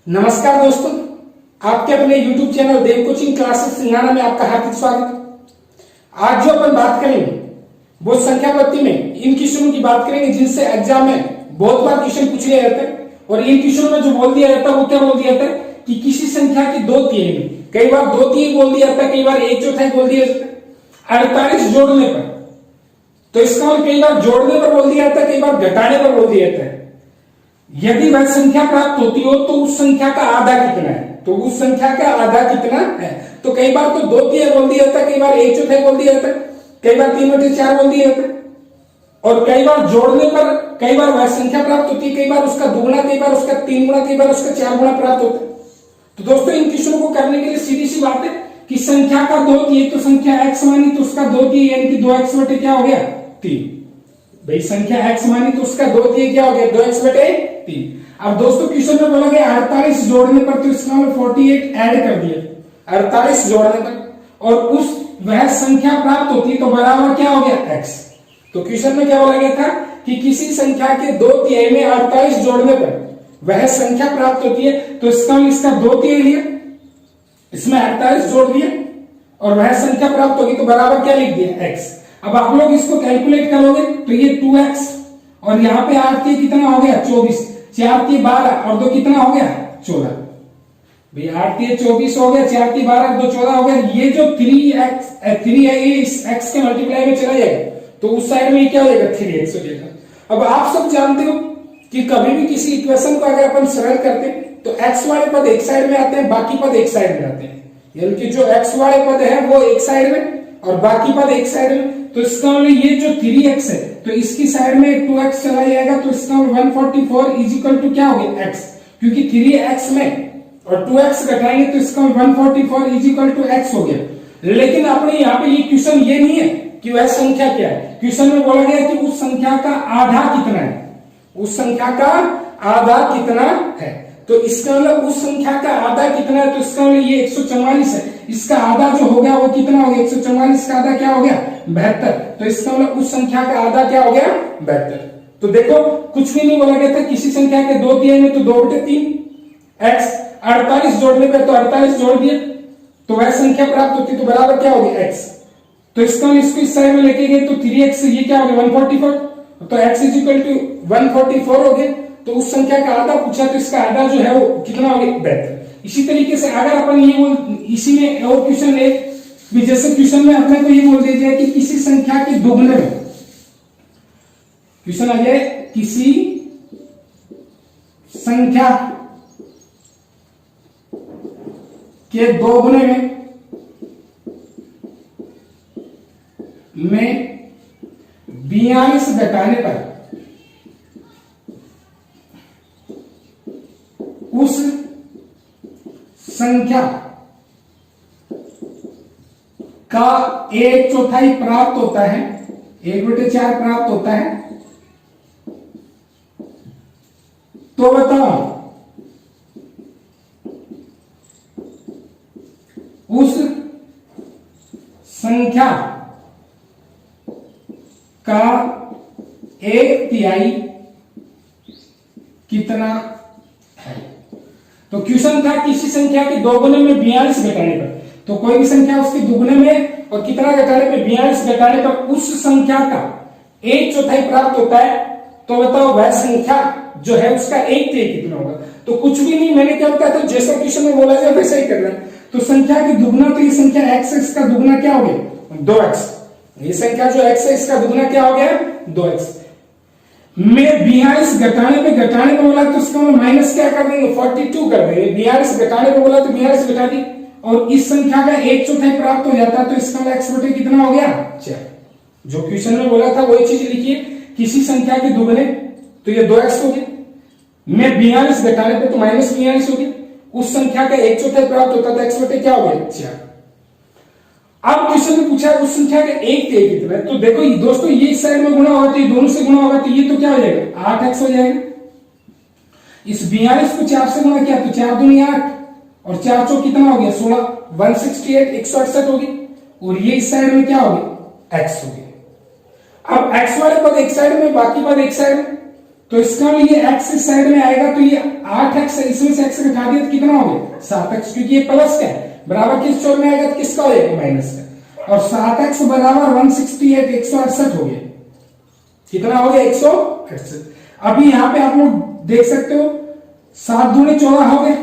नमस्कार दोस्तों, आपके अपने YouTube चैनल देव कोचिंग क्लासेस सिंगाना में आपका हार्दिक स्वागत। आज जो अपन बात करेंगे वो संख्या पद्धति में इन क्वेश्चनों की बात करेंगे जिनसे एग्जाम में बहुत बार क्वेश्चन पूछ लिया जाता है। और इन क्वेश्चनों में जो बोल दिया जाता है वो क्या बोल दिया जाता है कि किसी संख्या की दो तिहाई, कई बार दो तिहाई बोल दिया जाता है, कई बार एक चौथाई बोल दिया जाता है। 48 जोड़ने पर, तो इसका मतलब कई बार जोड़ने पर बोल दिया जाता है, कई बार घटाने पर बोल दिया जाता है। यदि वह संख्या प्राप्त होती हो तो उस संख्या का आधा कितना है, तो उस संख्या का आधा कितना है। तो कई बार तो दो तिहाई बोल दिया जाता है, कई बार एक चौथाई बोल दिया जाता है, कई बार 3/4 बोल दिया जाता है। और कई बार जोड़ने पर कई बार वह संख्या प्राप्त होती है, कई बार उसका दुगुना, कई बार उसका 3 गुना, कई बार उसका 4 गुना प्राप्त होता है। तो दोस्तों इन क्वेश्चनों को करने के लिए सीधी सी बात है कि संख्या का दो तिहाई, तो संख्या x मानी तो उसका दो तिहाई यानी कि 2x बटे क्या हो गया 3। भाई संख्या x मानी तो उसका दो तिहाई क्या हो गया 2x बटे 3। अब दोस्तों क्वेश्चन में बोला गया 48 जोड़ने पर, तो इसका मतलब 48 ऐड कर दिया 48 जोड़ने पर, और उस वह संख्या प्राप्त होती है तो बराबर क्या हो गया x। तो क्वेश्चन में क्या बोला गया था कि किसी संख्या के दो तिहाई में 48 जोड़ने पर वह संख्या प्राप्त होती है, तो इसका दो तिहाई लिया, इसमें 48 जोड़ दिया और वह संख्या प्राप्त होगी तो बराबर क्या लिख दिया x। अब आप लोग इसको कैलकुलेट करोगे तो ये 2x और यहाँ पे 8 तिहाई कितना हो गया 24, 4 तिहाई 12 और 2 कितना हो गया 14। भाई 8 तिहाई 24 हो गया, 4 तिहाई 12 2 14 हो गया। ये जो 3 है ये इस x के मल्टीप्लाई में चला जाएगा तो उस साइड में क्या हो जाएगा 3x हो जाएगा। अब आप सब जानते हो कि कभी भी किसी इक्वेशन को अगर अपन सरल करते हैं तो x वाले पद एक साइड में आते हैं, बाकी पद एक साइड में आते हैं। यानी कि जो x वाले पद है वो एक साइड में और बाकी पद एक साइड में। तो इसका मतलब ये जो 3x है तो इसकी साइड में 2x चला जाएगा, तो इसका 144 इज इक्वल टू क्या हो गया x, क्योंकि 3x में और 2x घटाएंगे तो इसका 144 इज इक्वल टू x हो गया। लेकिन अपने यहाँ पे ये क्वेश्चन ये नहीं है कि वह संख्या क्या है। क्वेश्चन में बोला गया कि उस संख्या का आधा कितना है, उस संख्या का आधा कितना है। तो इसका मतलब उस संख्या का आधा कितना है, तो इसका मतलब ये 144 है, इसका आधा जो हो गया वो कितना हो गया 144 का आधा क्या हो गया 72। तो इसका मतलब उस संख्या का आधा क्या हो गया 72। तो देखो कुछ भी नहीं बोला गया था, किसी संख्या के दो तिहाई में तो 2/3 x, 48 जोड़ने पे तो 48 जोड़ दिए तो वह संख्या प्राप्त होती तो बराबर क्या हो गया x। तो इसका इसको इस साइड में लेके गए तो 3x ये क्या हो गया 144, तो x इज इक्वल टू 144 हो गया। तो उस संख्या का आधा पूछा तो इसका आधा जो है वो कितना हो गया 72। इसी तरीके से अगर अपन ये बोल इसी में और क्वेश्चन है भी, जैसे क्वेश्चन में अपने को ये बोल दिया जाए कि किसी संख्या के दोगुने में, क्वेश्चन आ जाए किसी संख्या के दोगुने में 42 घटाने पर उस संख्या का 1/4 प्राप्त होता है, 1/4 प्राप्त होता है, तो बताओ उस संख्या का 1/3 कितना है। तो क्वेश्चन था किसी संख्या के दोगुने में 42 घटाने पर, तो कोई भी संख्या उसके दुगुने में और कितना घटाने पर 42 घटाने पर उस संख्या का 1/4 प्राप्त होता है, तो बताओ वह संख्या जो है उसका 1/3 कितना होगा। तो कुछ भी नहीं, मैंने क्या बताया था जैसा क्वेश्चन में बोला जाए वैसा ही करना है। तो संख्या की दुगुना, तो ये संख्या x है, इसका दुगुना क्या हो गया 2x। ये संख्या जो x है इसका दुगुना क्या हो गया 2x में 42 घटाने पे बोला तो इसका माइनस क्या कर देंगे 42 कर देंगे। 42 घटाने पे बोला तो 42 घटा दी और इस संख्या का 1/4 प्राप्त हो जाता है, तो इसका x बटे कितना हो गया 4। जो क्वेश्चन में बोला था वही चीज लिखिए, किसी संख्या के दुगुने तो ये 2x हो गया, में 42 घटाने पे तो -42 हो गया, उस संख्या का 1/4 प्राप्त होता था x बटे क्या हो गया 4। अब क्वेश्चन में पूछा उस संख्या का 1/3 कितना है। तो देखो दोस्तों ये इस साइड में गुणा होगा तो ये दोनों से गुणा होगा तो ये तो क्या हो जाएगा 8x हो जाएगा। इस 42 को 4 से गुणा किया तो 4 दूनी 8 और 4 चौक कितना हो गया 16, 168 168 हो गई। और ये इस साइड में क्या हो गया x हो गया। अब x वाले पद एक साइड में बाकी पद एक साइड में, तो इसका ये x इस साइड में आएगा तो ये 8x है, इसमें से x घटा दिया तो कितना हो गया 7x, क्योंकि ये प्लस का है, बराबर किस चौक में आएगा तो किसका हो जाएगा माइनस का। और 7x बराबर 168 168 हो गया, कितना हो गया 168। अभी यहाँ पे आप लोग देख सकते हो 7 दूनी 14 हो गया,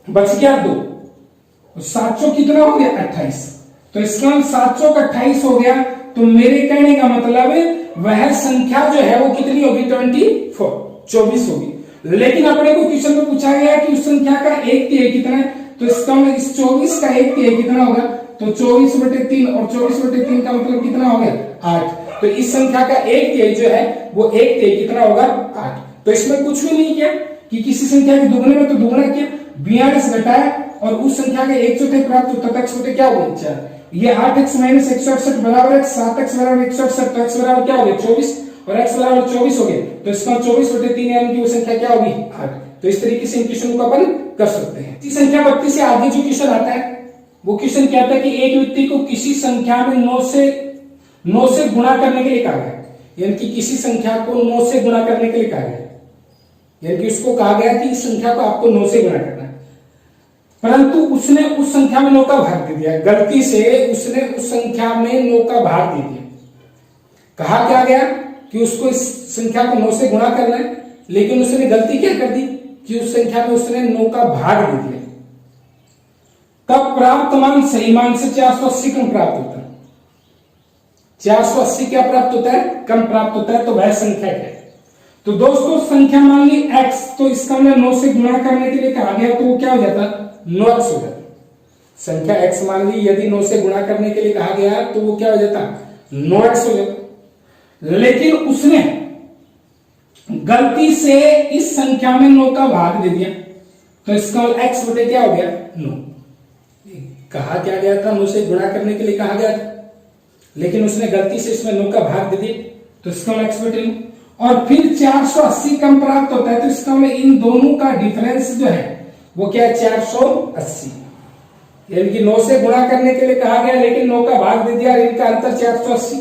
बच गया 2, 7 चौक कितना हो गया 28। तो इसका 7 चौक 28 हो गया। तो मेरे कहने का मतलब है वह संख्या जो है वो कितनी होगी 24 होगी। लेकिन अपने को क्वेश्चन में पूछा गया है कि उस संख्या का एक तिहाई कितना है, तो इसका मतलब इस 24 का एक तिहाई कितना होगा, तो 24/3 और 24/3 का मतलब कितना हो गया 8। तो इस संख्या का एक तिहाई जो है वो एक तिहाई कितना होगा 8। तो इसमें कुछ भी नहीं किया कि किसी संख्या के दुगने में तो दुगना किया, 42 घटाया और उस संख्या का 1/4 प्राप्त होता था, x क्या हुआ 4। ये 8x - 168 बराबर 7x बराबर 168, तो x बराबर क्या हो गया 24 और x बराबर 24 हो गया। तो इसका 24/3 यानी कि वो संख्या क्या होगी 8। तो इस तरीके से इन क्वेश्चन को अपन कर सकते हैं। इसी संख्या 32 से आगे जो क्वेश्चन आता है वो क्वेश्चन कहता है कि एक व्यक्ति को किसी संख्या में 9 से गुणा करने के लिए कहा गया, यानी कि किसी संख्या को 9 से गुणा करने के लिए कहा गया, यानी कि उसको कहा गया कि इस संख्या को आपको 9 से गुणा करना है, परंतु उसने उस संख्या में 9 का भाग दे दिया। गलती से उसने उस संख्या में 9 का भाग दे दिया। कहा क्या गया कि उसको इस संख्या को 9 से गुणा करना है, लेकिन उसने गलती क्या कर दी कि उस संख्या में उसने 9 का भाग दे दिया। तब प्राप्त मान सही मान से 480 कम प्राप्त होता है। 480 क्या प्राप्त होता है, कम प्राप्त होता है। तो वह संख्या क्या है, तो दोस्तों संख्या मान ली x, तो इसका हमने 9 से गुणा करने के लिए कहा गया तो वो क्या हो जाता 9x हो जाता। संख्या x मान ली यदि 9 से गुणा करने के लिए कहा गया तो वो क्या हो जाता 9x हो जाता। लेकिन उसने गलती से इस संख्या में 9 का भाग दे दिया, तो इसका x बटे क्या हो गया 9। कहा क्या गया था 9 से गुणा करने के लिए कहा गया था, लेकिन उसने गलती से इसमें 9 का भाग दे दिया, तो इसका x बटे 9। और फिर 480 कम प्राप्त होता है, तो इसका मतलब इन दोनों का डिफरेंस जो है वो क्या है 480, यानी कि 9 से गुणा करने के लिए कहा गया लेकिन 9 का भाग दे दिया, इनका अंतर 480।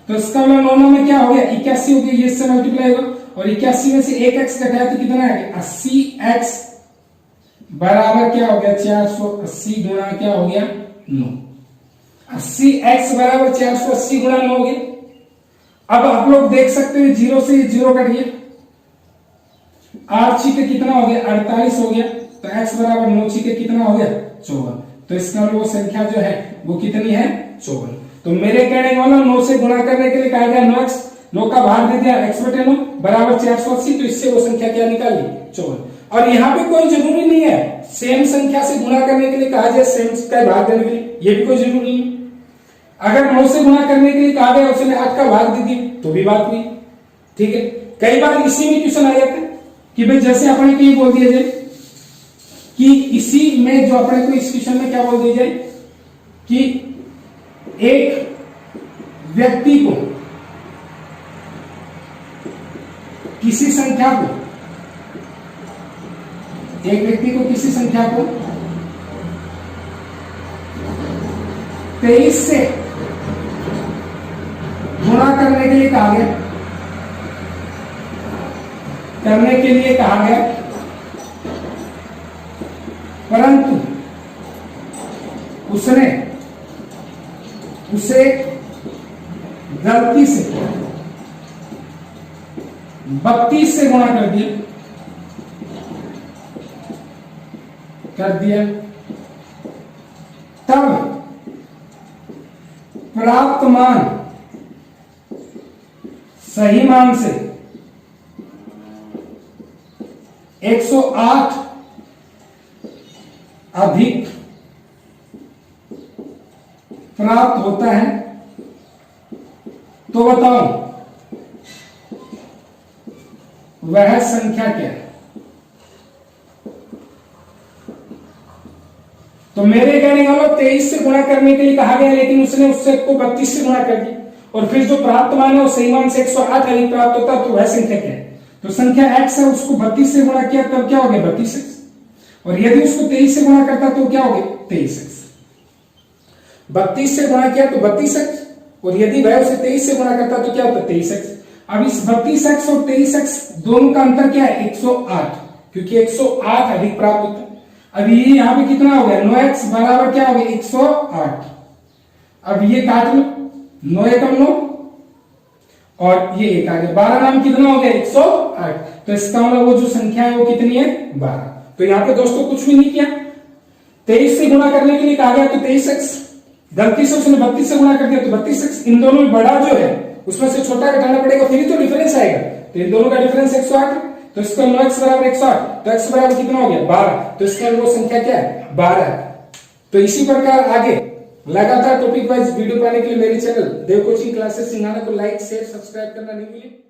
तो इसका मतलब 9 में क्या हो गया 81 हो गया, ये इससे मल्टीप्लाई होगा और 81 में से 1x घटाया तो कितना आ गया 80x बराबर क्या हो गया 480 गुणा क्या हो गया 9। 80x बराबर 480 गुणा 9 हो गया। अब आप लोग देख सकते हैं 0 से 0 कट गया, 8 छीके कितना हो गया 48 हो गया, तो x बराबर 9 छीके कितना हो गया 54। तो इसका वो संख्या जो है वो कितनी है 54। तो मेरे कहने का मतलब 9 से गुणा करने के लिए कहा गया 9x, 9 का भाग दे दिया x बटे 9 बराबर 480, तो इससे वो संख्या क्या निकाली 54। और यहाँ पे कोई जरूरी नहीं है सेम संख्या से गुणा करने के लिए कहा जाए सेम का भाग देने के लिए, ये भी कोई जरूरी नहीं है। अगर 9 से गुणा करने के लिए कहा गया उसने 8 का भाग दे दिया तो भी बात हुई, ठीक है। कई बार इसी में क्वेश्चन आ जाता है कि भाई जैसे अपने को ये बोल दिया जाए कि इसी में जो अपने को इस क्वेश्चन में क्या बोल दिया जाए कि एक व्यक्ति को किसी संख्या को किसी संख्या को 23 से गुणा करने के लिए कहा गया, परंतु उसने उसे गलती से 32 से गुणा कर दिया, तब प्राप्त मान सही मान से 108 अधिक प्राप्त होता है। तो बताओ वह संख्या क्या है। तो मेरे कहने का मतलब 23 से गुणा करने के लिए कहा गया लेकिन उसने उससे को 32 से गुणा कर दिया, और फिर जो प्राप्त मान है वो सही मान से 108 अधिक प्राप्त होता है। तो वह संख्या क्या है, तो संख्या x है, उसको 32 से गुणा किया तब क्या हो गया 32x, और यदि उसको 23 से गुणा करता तो क्या हो गया 23x। 32 से गुणा किया तो 32x, और यदि वह उसे 23 से गुणा करता तो क्या होता 23x। अब इस 32x और 23x दोनों का अंतर क्या है? 108, क्योंकि 108 अधिक प्राप्त होता है। अब ये यहाँ पे कितना हो गया? 9x बराबर क्या हो गया? 108। अब ये काट लो, 9 एकम 9 और ये एक आ गया, 12 नाम कितना हो गया? 108। तो इसका मतलब वो जो संख्या है वो कितनी है? 12। तो यहाँ पे दोस्तों कुछ भी नहीं किया, 23 से गुणा करने के लिए कहा गया, तो 23x, गलती से उसने 32 से गुणा कर दिया, तो 32x इन दोनों में बड़ा जो है उसमें से छोटा घटाना पड़ेगा, फिर ही तो डिफरेंस आएगा। तो इन दोनों का डिफरेंस 108 है, तो इसका 9x बराबर 108, तो x बराबर कितना हो गया? 12। तो इसका वो संख्या क्या है? 12 है। तो इसी प्रकार आगे लगातार टॉपिक वाइज वीडियो पाने के लिए मेरे चैनल देव कोचिंग क्लासेस सिंघाना को लाइक शेयर सब्सक्राइब करना नहीं भूलिए।